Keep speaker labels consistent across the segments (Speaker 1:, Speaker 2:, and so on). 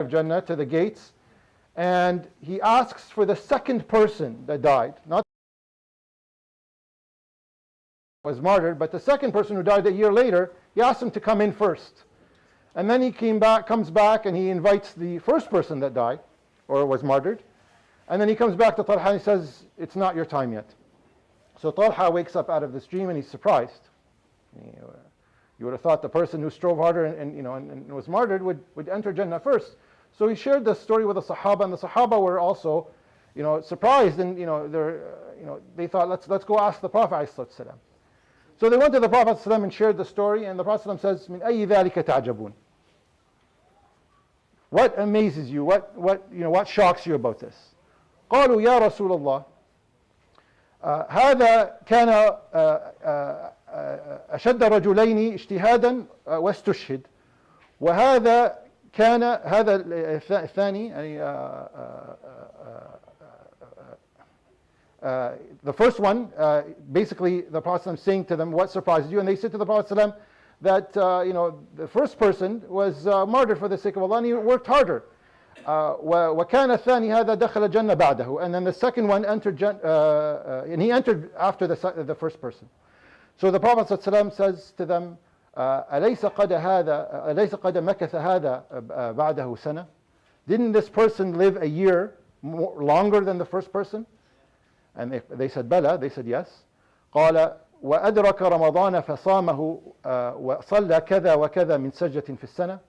Speaker 1: of Jannah to the gates, and he asks for the second person that died, not was martyred, but the second person who died a year later. He asked him to come in first, and then he comes back, and he invites the first person that died or was martyred, and then he comes back to Talha and he says, "It's not your time yet." So Talha wakes up out of this dream and he's surprised. You would have thought the person who strove harder and was martyred would enter Jannah first. So he shared this story with the Sahaba, and the Sahaba were also, surprised, and they thought, let's go ask the Prophet ﷺ. So they went to the Prophet ﷺ and shared the story, and the Prophet ﷺ says, "Min ayyi dhalika ta'jabun?" What amazes you? What shocks you about this? قالوا يا رسول الله هذا كان أشد رجلين اجتهادا واستشهد وهذا كان هذا الثاني the first one, basically the Prophet saying to them, what surprises you? And they said to the Prophet that the first person was martyred for the sake of Allah, and he worked harder. وكان الثاني هذا دخل الجنة بعده, and then the second one entered and he entered after the first person. So the Prophet ﷺ says to them, أليس قد مكث هذا بعده سنة? Didn't this person live a year longer than the first person? And they said بلى, they said yes. قال وأدرك رمضان فصامه وصلى كذا وكذا من سجدة في السنة.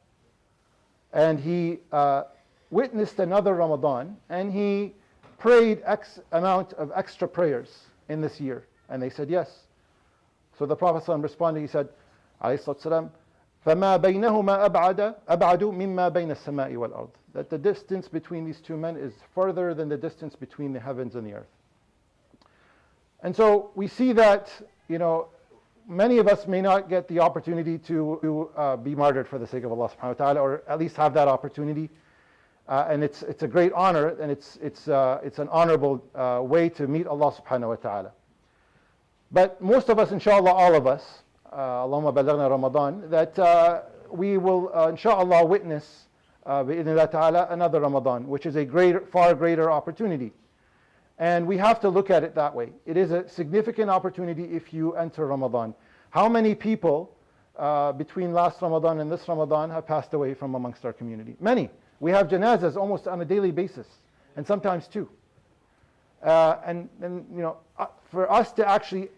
Speaker 1: And he witnessed another Ramadan, and he prayed X amount of extra prayers in this year. And they said yes. So the Prophet ﷺ responded, he said, عليه الصلاة والسلام, فما بينهما أبعد مما بين السماء والأرض. That the distance between these two men is further than the distance between the heavens and the earth. And so we see that, many of us may not get the opportunity to be martyred for the sake of Allah subhanahu wa ta'ala, or at least have that opportunity. And it's a great honor, and it's an honorable way to meet Allah subhanahu wa ta'ala. But most of us, inshallah, all of us, Allahumma balaghna Ramadan, that we will, inshallah, witness, bi'idhnillah ta'ala, another Ramadan, which is a far greater opportunity. And we have to look at it that way. It is a significant opportunity if you enter Ramadan. How many people between last Ramadan and this Ramadan have passed away from amongst our community? Many. We have janazas almost on a daily basis, and sometimes two. And for us to actually,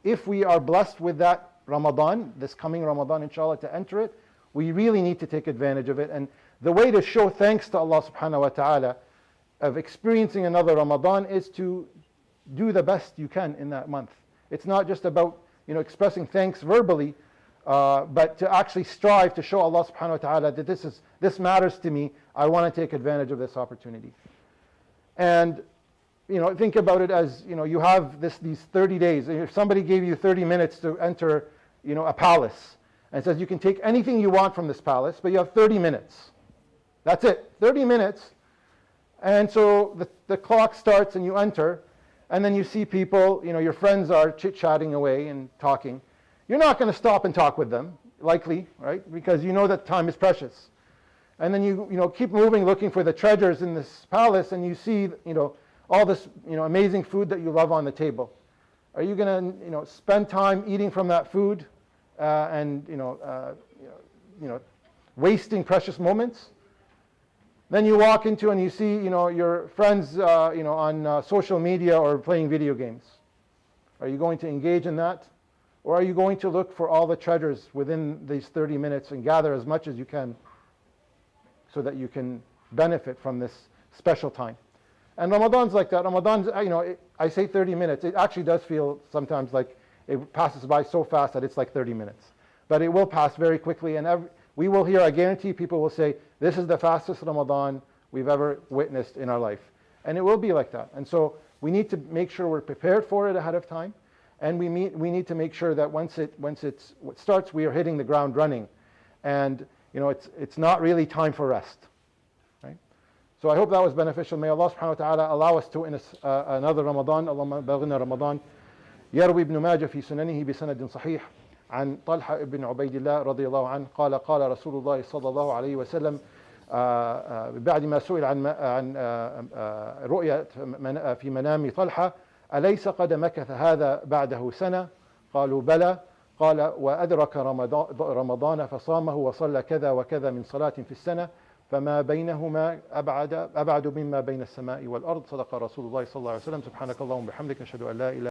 Speaker 1: if we are blessed with that Ramadan, this coming Ramadan, inshallah, to enter it, we really need to take advantage of it. And the way to show thanks to Allah subhanahu wa ta'ala of experiencing another Ramadan is to do the best you can in that month. It's not just about expressing thanks verbally, but to actually strive to show Allah subhanahu wa ta'ala that this matters to me. I want to take advantage of this opportunity. And think about it as you have these 30 days. If somebody gave you 30 minutes to enter a palace and says you can take anything you want from this palace, but you have 30 minutes. That's it, 30 minutes. And so the clock starts and you enter, and then you see people, your friends are chit-chatting away and talking. You're not going to stop and talk with them, likely, right? Because you know that time is precious. And then you keep moving, looking for the treasures in this palace, and you see all this amazing food that you love on the table. Are you going to spend time eating from that food and wasting precious moments? Then you walk into and you see your friends on social media or playing video games. Are you going to engage in that? Or are you going to look for all the treasures within these 30 minutes and gather as much as you can so that you can benefit from this special time? And Ramadan's like that. Ramadan's, I say 30 minutes. It actually does feel sometimes like it passes by so fast that it's like 30 minutes. But it will pass very quickly, and we will hear, I guarantee people will say, this is the fastest Ramadan we've ever witnessed in our life. And it will be like that. And so we need to make sure we're prepared for it ahead of time. And we need to make sure that once it starts, we are hitting the ground running. And it's not really time for rest. Right? So I hope that was beneficial. May Allah subhanahu wa ta'ala allow us to witness another Ramadan. Allahumma baghna Ramadan. يروي ابن ماجه في سننه بسند صحيح عن طلحة بن عبيد الله رضي الله عنه قال قال رسول الله صلى الله عليه وسلم بعد ما سئل عن رؤية في منام طلحة: أليس قد مكث هذا بعده سنة؟ قالوا: بلى. قال: وأدرك رمضان فصامه وصلى كذا وكذا من صلاة في السنة، فما بينهما أبعد مما بين السماء والأرض. صدق رسول الله صلى الله عليه وسلم. سبحانك اللهم وبحمدك، نشهد أن لا إله